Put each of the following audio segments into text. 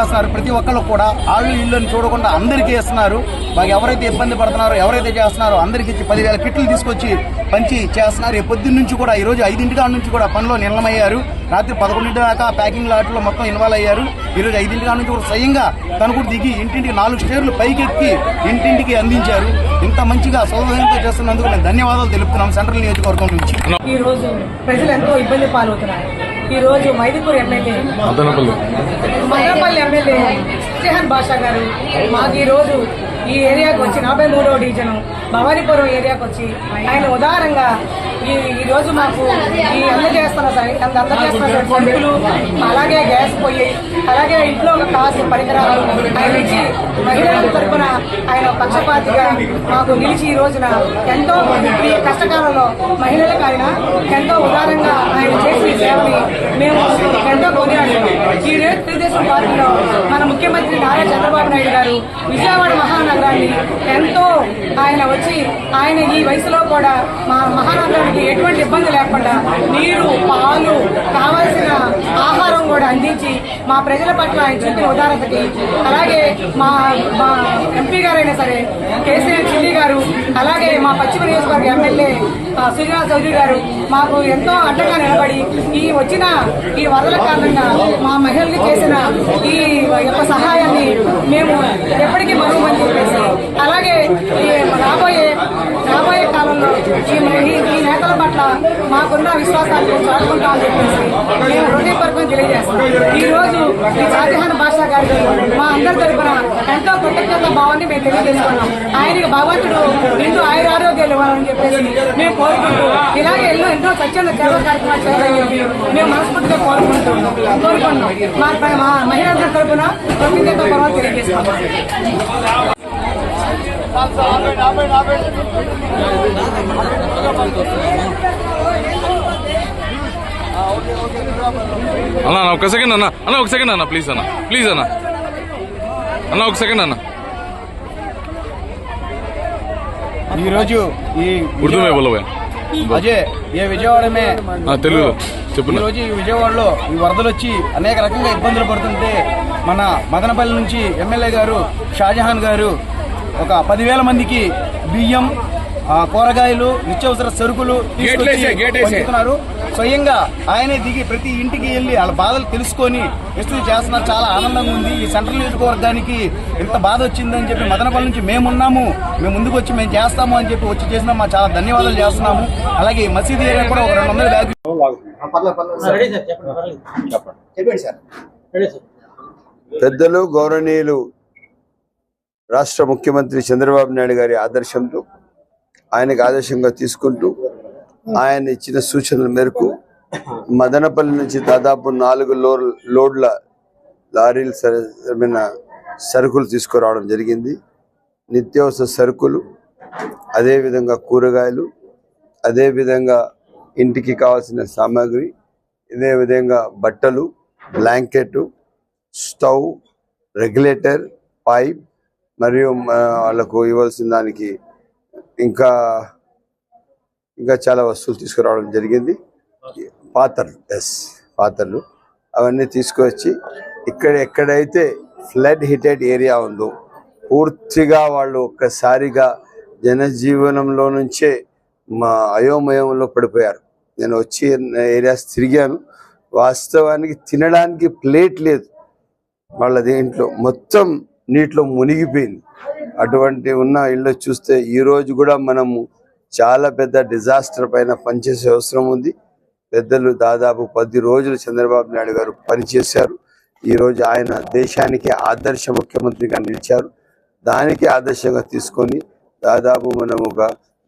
చేస్తున్నారు. ప్రతి ఒక్కళ్ళు కూడా ఆళ్ళు ఇళ్ళని చూడకుండా అందరికీ ఇస్తున్నారు. మాకు ఎవరైతే ఇబ్బంది పడుతున్నారో, ఎవరైతే చేస్తున్నారో అందరికీ 10,000 కిట్లు తీసుకొచ్చి పంచి చేస్తున్నారు. పొద్దున్న నుంచి కూడా ఈరోజు 5 నుంచి కూడా పనిలో నిలమయ్యారు. రాత్రి 11 దాకా ప్యాకింగ్ లాట్లో మొత్తం ఇన్వాల్వ్ అయ్యారు. ఈరోజు 5 నుంచి కూడా స్వయంగా తను కూడా దిగి ఇంటింటికి 4 స్టేర్లు పైకెక్కి ఇంటింటికి అందించారు. ఇంత మంచిగా సౌలభ్యంతో చేస్తున్నందుకు నేను ధన్యవాదాలు తెలుపుతున్నాం సెంట్రల్ నియోజకవర్గం నుంచి. ఈ రోజు ప్రజలు ఎంతో ఇబ్బంది పాలవుతున్నారు. ఈ రోజు మైదుకూరు ఎమ్మెల్యే మదనపల్లి ఎమ్మెల్యే షాజహాన్ బాషా గారు మాకు ఈ రోజు ఈ ఏరియాకి వచ్చి 43వ డివిజన్ భవానీపురం ఏరియాకి వచ్చి ఆయన ఉదారంగా ఈ రోజు మాకు ఈ అందజేస్తున్న సరుకులు, అలాగే గ్యాస్ పొయ్యి, అలాగే ఇంట్లో కావాల్సిన పరికరాలు ఆయన ఇచ్చి మహిళల తరఫున ఆయన పక్షపాతిగా మాకు నిలిచి ఈ రోజున ఎంతో ఈ కష్టకాలంలో మహిళలకు ఆయన ఎంతో ఉదారంగా ఆయన చేసిన సేవని మేము ఎంతో కొనియాడుతున్నాం. ఈ రోజు తెలుగుదేశం పార్టీలో మన ముఖ్యమంత్రి నారా చంద్రబాబు నాయుడు గారు విజయవాడ మహానగరాన్ని ఎంతో ఆయన వచ్చి ఆయన ఈ వయసులో కూడా మా మహానగరానికి ఎటువంటి ఇబ్బంది లేకుండా నీరు, పాలు, కావాల్సిన ఆహారం కూడా అందించి మా ప్రజల పట్ల ఆయన చూపిన ఉదారతకి, అలాగే మా ఎంపీ గారైనా సరే కేసీఆర్ చిల్లి గారు, అలాగే మా పశ్చిమ నియోజకవర్గ ఎమ్మెల్యే శ్రీనివాస్ చౌదరి గారు మాకు ఎంతో అండగా నిలబడి వచ్చిన ఈ వరదల కారణంగా మా మహిళలకు చేసిన ఈ యొక్క సహాయాన్ని మేము ఎప్పటికీ మరుగుమని చెప్పేసి, అలాగే రాబోయే కాలంలో ఈ నేతల పట్ల మాకున్న విశ్వాసాన్ని చాటుకుంటామని చెప్పేసి మేము హృదయపూర్వకం తెలియజేస్తాం. ఈ రోజు ఈ షాజహాన్ బాషా గారికి మా అందరి తరఫున ఎంతో కృతజ్ఞత భావాన్ని మేము తెలియజేసుకున్నాం. ఆయనకి భగవంతుడు నిండు ఆయురారోగ్యాలు ఇవ్వాలని చెప్పేసి మేము కోరుకుంటూ ఇలాగే ఎన్నో స్వచ్ఛంద సేవా కార్యక్రమాలు చేయాలని చెప్పి మేము మనస్ఫూర్తిగా కోరుకుంటున్నాం. మా మహిళల తరఫున కృతజ్ఞత భావాన్ని తెలియజేస్తున్నాం. అన్నా ఒక సెకండ్ అన్న ఒక సెకండ్ అన్న ప్లీజ్ అన్న ఒక సెకండ్ అన్న. ఈరోజు ఈ ఉర్దూ మే బోలో అజయ్ ఏ విజయవాడ మే తెలుగు చెప్పు. ఈ రోజు ఈ విజయవాడలో ఈ వరదలు వచ్చి అనేక రకంగా ఇబ్బందులు పడుతుంటే మన మదనపల్లి నుంచి ఎమ్మెల్యే గారు షాజహాన్ గారు ఒక 10,000 మందికి బియ్యం, కూరగాయలు, నిత్యావసర సరుకులు తీసుకొస్తున్నారు. స్వయంగా ఆయనే దిగి ప్రతి ఇంటికి వెళ్ళి వాళ్ళ బాధలు తెలుసుకొని విస్తృతి చేస్తున్నారు. చాలా ఆనందంగా ఉంది. ఈ సెంట్రల్ నియోజకవర్గానికి ఇంత బాధ వచ్చిందని చెప్పి మదనపల్లి నుంచి మేము ముందుకు వచ్చి మేము చేస్తాము అని చెప్పి వచ్చి చేసినాం. మా చాలా ధన్యవాదాలు చేస్తున్నాము. అలాగే మసీదు ఏరియా కూడా ఒక 200 బ్యాగులు. పెద్దలు గౌరవనీయులు రాష్ట్ర ముఖ్యమంత్రి చంద్రబాబు నాయుడు గారి ఆదర్శంతో ఆయనకు ఆదర్శంగా తీసుకుంటూ ఆయన ఇచ్చిన సూచనల మేరకు మదనపల్లి నుంచి దాదాపు 4 లోడ్ల లారీల సరుకులు తీసుకురావడం జరిగింది. నిత్యావసర సరుకులు, అదేవిధంగా కూరగాయలు, అదేవిధంగా ఇంటికి కావాల్సిన సామాగ్రి, ఇదే విధంగా బట్టలు, బ్లాంకెట్, స్టవ్, రెగ్యులేటర్, పైప్ మరియు వాళ్ళకు ఇవ్వాల్సిన దానికి ఇంకా చాలా వస్తువులు తీసుకురావడం జరిగింది. పాత్రలు అవన్నీ తీసుకువచ్చి ఎక్కడైతే ఫ్లడ్ హిటెడ్ ఏరియా ఉందో పూర్తిగా వాళ్ళు ఒక్కసారిగా జనజీవనంలో నుంచే అయోమయంలో పడిపోయారు. నేను వచ్చి ఏరియాస్ తిరిగాను. వాస్తవానికి తినడానికి ప్లేట్ లేదు వాళ్ళ దీంట్లో, మొత్తం నీటిలో మునిగిపోయింది. అటువంటి ఉన్న ఇళ్ళు చూస్తే ఈరోజు కూడా మనము చాలా పెద్ద డిజాస్టర్ పైన పనిచేసే అవసరం ఉంది. పెద్దలు దాదాపు 10 రోజులు చంద్రబాబు నాయుడు గారు పనిచేశారు. ఈరోజు ఆయన దేశానికి ఆదర్శ ముఖ్యమంత్రిగా నిలిచారు. దానికి ఆదర్శంగా తీసుకొని దాదాపు మనం ఒక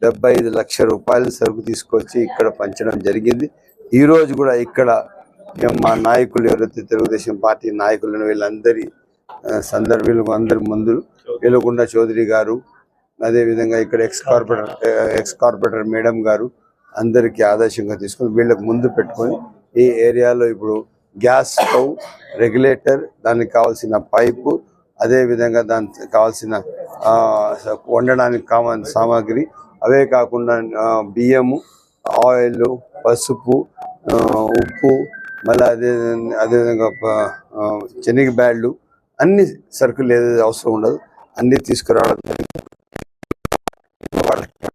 75 లక్షల రూపాయల సరుకు తీసుకొచ్చి ఇక్కడ పంచడం జరిగింది. ఈరోజు కూడా ఇక్కడ మా నాయకులు ఎవరైతే తెలుగుదేశం పార్టీ నాయకులను వీళ్ళందరి అందరి ముందు వెలుగొండ చౌదరి గారు, అదేవిధంగా ఇక్కడ ఎక్స్ కార్పొరేటర్ మేడం గారు అందరికీ ఆదర్శంగా తీసుకొని వీళ్ళకి ముందు పెట్టుకొని ఈ ఏరియాలో ఇప్పుడు గ్యాస్ స్టవ్, రెగ్యులేటర్, దానికి కావాల్సిన పైపు, అదేవిధంగా దానికి కావాల్సిన వండడానికి కావాల్సిన సామాగ్రి, అవే కాకుండా బియ్యము, ఆయిల్, పసుపు, ఉప్పు, మళ్ళీ అదేవిధంగా శనగ బ్యాళ్ళు, అన్ని సరుకులు ఏదైతే అవసరం ఉండదు అన్ని తీసుకురావడం జరిగింది. వాళ్ళకి